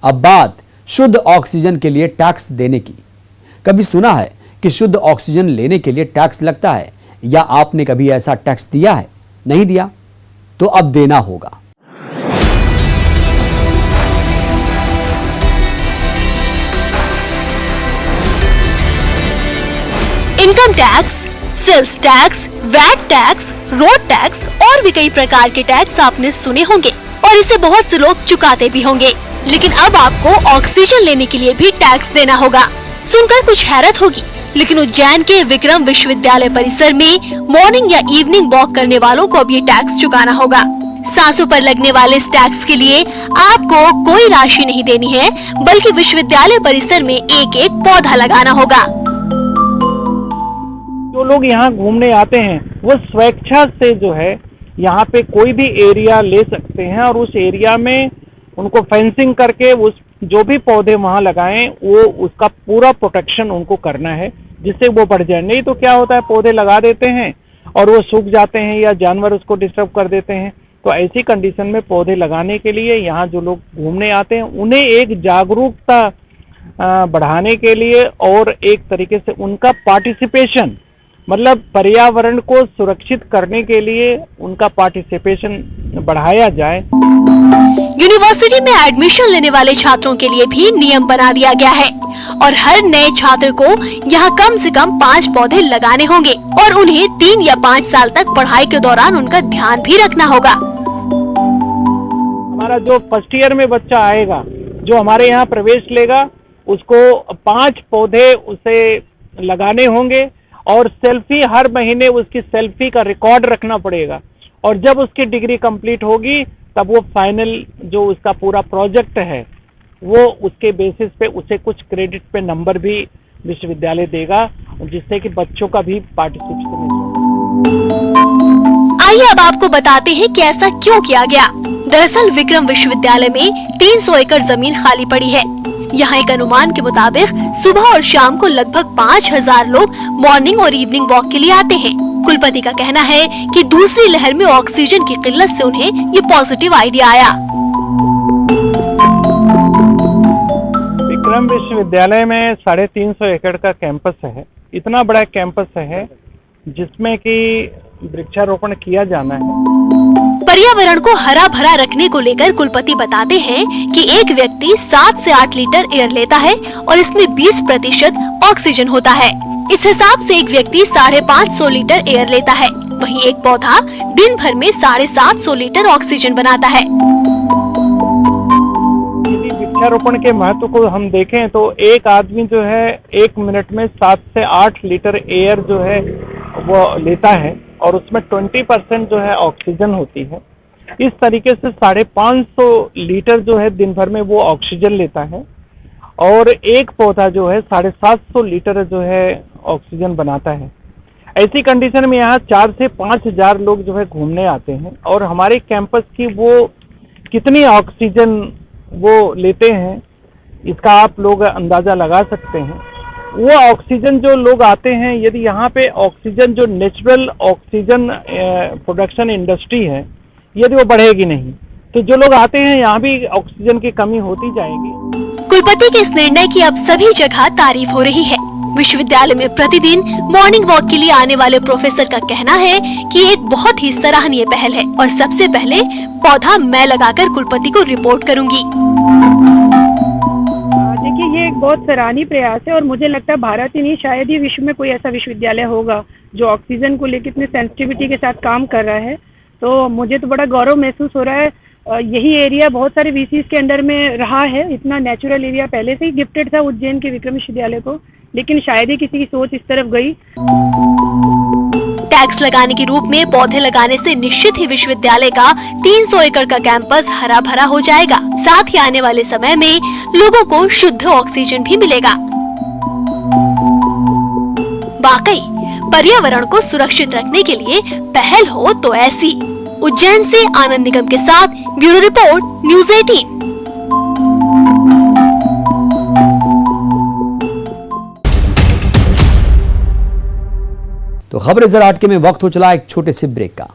अब बात शुद्ध ऑक्सीजन के लिए टैक्स देने की। कभी सुना है कि शुद्ध ऑक्सीजन लेने के लिए टैक्स लगता है, या आपने कभी ऐसा टैक्स दिया है? नहीं दिया तो अब देना होगा। Income tax, sales tax, VAT tax, road tax और भी कई प्रकार के टैक्स आपने सुने होंगे और इसे बहुत से लोग चुकाते भी होंगे। लेकिन अब आपको ऑक्सीजन लेने के लिए भी टैक्स देना होगा। सुनकर कुछ हैरत होगी, लेकिन उज्जैन के विक्रम विश्वविद्यालय परिसर में मॉर्निंग या इवनिंग वॉक करने वालों को अब ये टैक्स चुकाना होगा। सांसों पर लगने वाले इस टैक्स के लिए आपको कोई राशि नहीं देनी है, बल्कि विश्वविद्यालय परिसर में एक एक पौधा लगाना होगा। जो लोग यहाँ घूमने आते हैं वो स्वेच्छा से जो है यहाँ पे कोई भी एरिया ले सकते हैं और उस एरिया में उनको फेंसिंग करके उस जो भी पौधे वहाँ लगाएं वो उसका पूरा प्रोटेक्शन उनको करना है, जिससे वो बढ़ जाए। नहीं तो क्या होता है, पौधे लगा देते हैं और वो सूख जाते हैं या जानवर उसको डिस्टर्ब कर देते हैं। तो ऐसी कंडीशन में पौधे लगाने के लिए यहाँ जो लोग घूमने आते हैं उन्हें एक जागरूकता बढ़ाने के लिए और एक तरीके से उनका पार्टिसिपेशन, मतलब पर्यावरण को सुरक्षित करने के लिए उनका पार्टिसिपेशन बढ़ाया जाए। यूनिवर्सिटी में एडमिशन लेने वाले छात्रों के लिए भी नियम बना दिया गया है और हर नए छात्र को यहाँ कम से कम 5 पौधे लगाने होंगे और उन्हें 3 या 5 साल तक पढ़ाई के दौरान उनका ध्यान भी रखना होगा। हमारा जो फर्स्ट ईयर में बच्चा आएगा, जो हमारे यहाँ प्रवेश लेगा, उसको 5 पौधे उसे लगाने होंगे और सेल्फी हर महीने उसकी सेल्फी का रिकॉर्ड रखना पड़ेगा। और जब उसकी डिग्री कंप्लीट होगी तब वो फाइनल जो उसका पूरा प्रोजेक्ट है वो उसके बेसिस पे उसे कुछ क्रेडिट पे नंबर भी विश्वविद्यालय देगा, जिससे कि बच्चों का भी पार्टिसिपेशन। आइए अब आपको बताते हैं कि ऐसा क्यों किया गया। दरअसल विक्रम विश्वविद्यालय में 300 एकड़ जमीन खाली पड़ी है। यहाँ एक अनुमान के मुताबिक सुबह और शाम को लगभग 5000 लोग मॉर्निंग और इवनिंग वॉक के लिए आते हैं। कुलपति का कहना है कि दूसरी लहर में ऑक्सीजन की किल्लत से उन्हें ये पॉजिटिव आइडिया आया। विक्रम विश्वविद्यालय में 350 एकड़ का कैंपस है। इतना बड़ा कैंपस है जिसमें कि वृक्षारोपण किया जाना है। पर्यावरण को हरा भरा रखने को लेकर कुलपति बताते हैं कि एक व्यक्ति 7 से 8 लीटर एयर लेता है और इसमें 20% ऑक्सीजन होता है। इस हिसाब से एक व्यक्ति 550 लीटर एयर लेता है, वहीं एक पौधा दिन भर में 750 लीटर ऑक्सीजन बनाता है। यदि वृक्षारोपण के महत्व को हम देखें तो एक आदमी जो है 1 मिनट में 7 से 8 लीटर एयर जो है वो लेता है और उसमें 20% जो है ऑक्सीजन होती है। इस तरीके से 550 लीटर जो है दिन भर में वो ऑक्सीजन लेता है और एक पौधा जो है 750 लीटर जो है ऑक्सीजन बनाता है। ऐसी कंडीशन में यहाँ 4 से 5 हजार लोग जो है घूमने आते हैं और हमारे कैंपस की वो कितनी ऑक्सीजन वो लेते हैं इसका आप लोग अंदाजा लगा सकते हैं। वो ऑक्सीजन जो लोग आते हैं, यदि यहाँ पे ऑक्सीजन जो नेचुरल ऑक्सीजन प्रोडक्शन इंडस्ट्री है, यदि वो बढ़ेगी नहीं तो जो लोग आते हैं यहाँ भी ऑक्सीजन की कमी होती जाएगी। कुलपति के इस निर्णय की अब सभी जगह तारीफ हो रही है। विश्वविद्यालय में प्रतिदिन मॉर्निंग वॉक के लिए आने वाले प्रोफेसर का कहना है कि एक बहुत ही सराहनीय पहल है और सबसे पहले पौधा मैं लगाकर कुलपति को रिपोर्ट करूंगी। देखिए, ये एक बहुत सराहनीय प्रयास है और मुझे लगता है भारत ही नहीं, शायद ही विश्व में कोई ऐसा विश्वविद्यालय होगा जो ऑक्सीजन को लेकर इतने सेंसिटिविटी के साथ काम कर रहा है। तो मुझे तो बड़ा गौरव महसूस हो रहा है। यही एरिया बहुत सारे वीसीज के अंडर में रहा है। इतना नेचुरल एरिया पहले से ही गिफ्टेड था उज्जैन के विक्रम विश्वविद्यालय को, लेकिन शायद ही किसी की सोच इस तरफ गई। टैक्स लगाने के रूप में पौधे लगाने से निश्चित ही विश्वविद्यालय का 300 एकड़ का कैंपस हरा भरा हो जाएगा। साथ ही आने वाले समय में लोगों को शुद्ध ऑक्सीजन भी मिलेगा। वाकई पर्यावरण को सुरक्षित रखने के लिए पहल हो तो ऐसी। उज्जैन से आनंद निगम के साथ ब्यूरो रिपोर्ट, न्यूज़ 18। तो खबरें जरा हटके में वक्त हो चला एक छोटे से ब्रेक का।